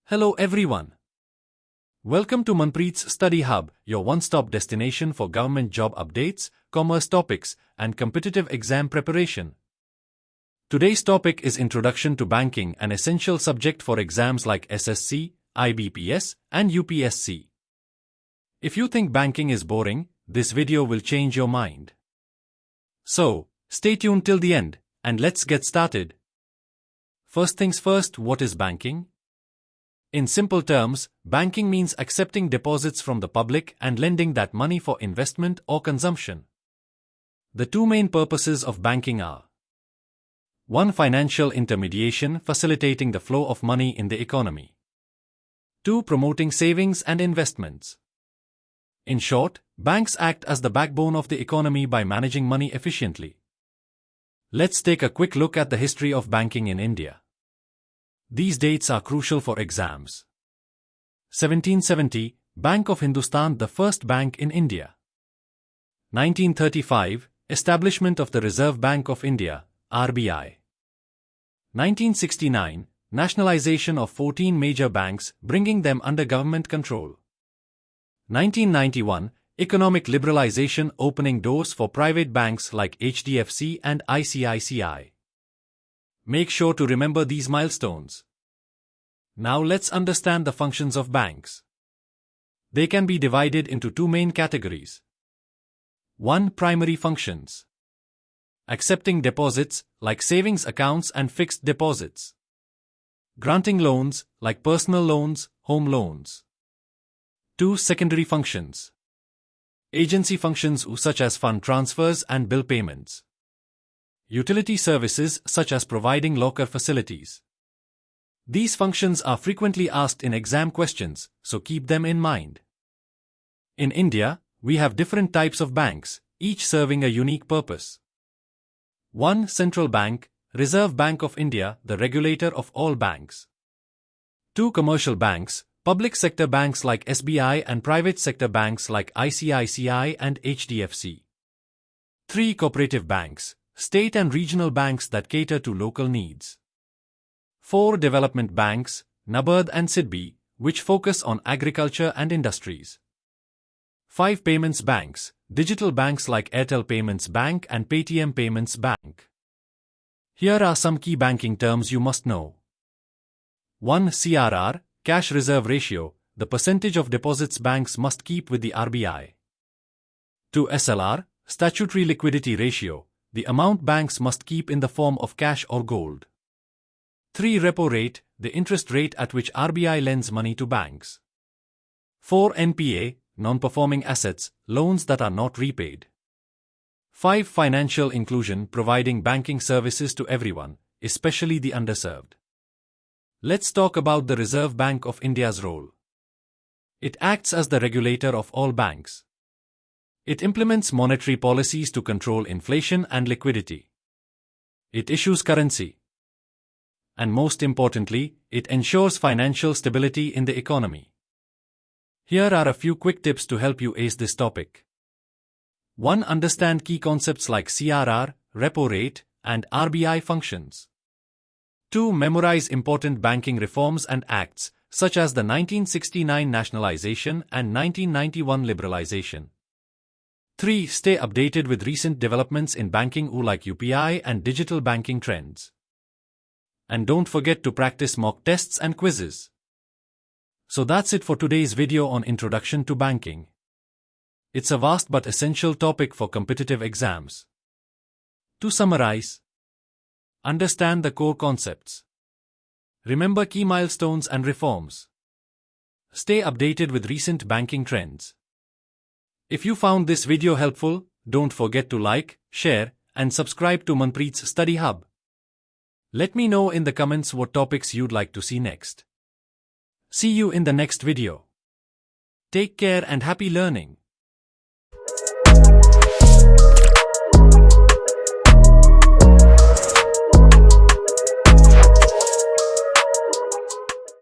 Hello everyone. Welcome to MANPREET'S Study Hub, your one-stop destination for government job updates, commerce topics, and competitive exam preparation. Today's topic is Introduction to Banking, an essential subject for exams like SSC, IBPS, and UPSC. If you think banking is boring, this video will change your mind. So, stay tuned till the end, and let's get started. First things first, what is banking? In simple terms, banking means accepting deposits from the public and lending that money for investment or consumption. The two main purposes of banking are: 1. Financial intermediation, facilitating the flow of money in the economy. 2. Promoting savings and investments. In short, banks act as the backbone of the economy by managing money efficiently. Let's take a quick look at the history of banking in India. These dates are crucial for exams. 1770, Bank of Hindustan, the first bank in India. 1935, establishment of the Reserve Bank of India, RBI. 1969, nationalization of 14 major banks, bringing them under government control. 1991, economic liberalization, opening doors for private banks like HDFC and ICICI. Make sure to remember these milestones. Now let's understand the functions of banks. They can be divided into two main categories. 1. Primary functions. Accepting deposits, like savings accounts and fixed deposits. Granting loans, like personal loans, home loans. 2. Secondary functions. Agency functions such as fund transfers and bill payments. Utility services such as providing locker facilities. These functions are frequently asked in exam questions, so keep them in mind. In India, we have different types of banks, each serving a unique purpose. 1. Central Bank, Reserve Bank of India, the regulator of all banks. 2. Commercial banks, public sector banks like SBI and private sector banks like ICICI and HDFC. 3. Cooperative banks, state and regional banks that cater to local needs. 4. Development banks, NABARD and SIDBI, which focus on agriculture and industries. 5. Payments banks, digital banks like Airtel Payments Bank and Paytm Payments Bank. Here are some key banking terms you must know. 1. CRR, cash reserve ratio, the percentage of deposits banks must keep with the RBI. 2. SLR, statutory liquidity ratio, the amount banks must keep in the form of cash or gold. 3. Repo rate, the interest rate at which RBI lends money to banks. 4. NPA, non-performing assets, loans that are not repaid. 5. Financial inclusion, providing banking services to everyone, especially the underserved. Let's talk about the Reserve Bank of India's role. It acts as the regulator of all banks. It implements monetary policies to control inflation and liquidity. It issues currency. And most importantly, it ensures financial stability in the economy. Here are a few quick tips to help you ace this topic. 1. Understand key concepts like CRR, Repo Rate, and RBI functions. 2. Memorize important banking reforms and acts, such as the 1969 nationalization and 1991 liberalization. 3. Stay updated with recent developments in banking like UPI and digital banking trends. And don't forget to practice mock tests and quizzes. So that's it for today's video on Introduction to Banking. It's a vast but essential topic for competitive exams. To summarize, understand the core concepts. Remember key milestones and reforms. Stay updated with recent banking trends. If you found this video helpful, don't forget to like, share, and subscribe to MANPREET'S Study Hub. Let me know in the comments what topics you'd like to see next. See you in the next video. Take care and happy learning.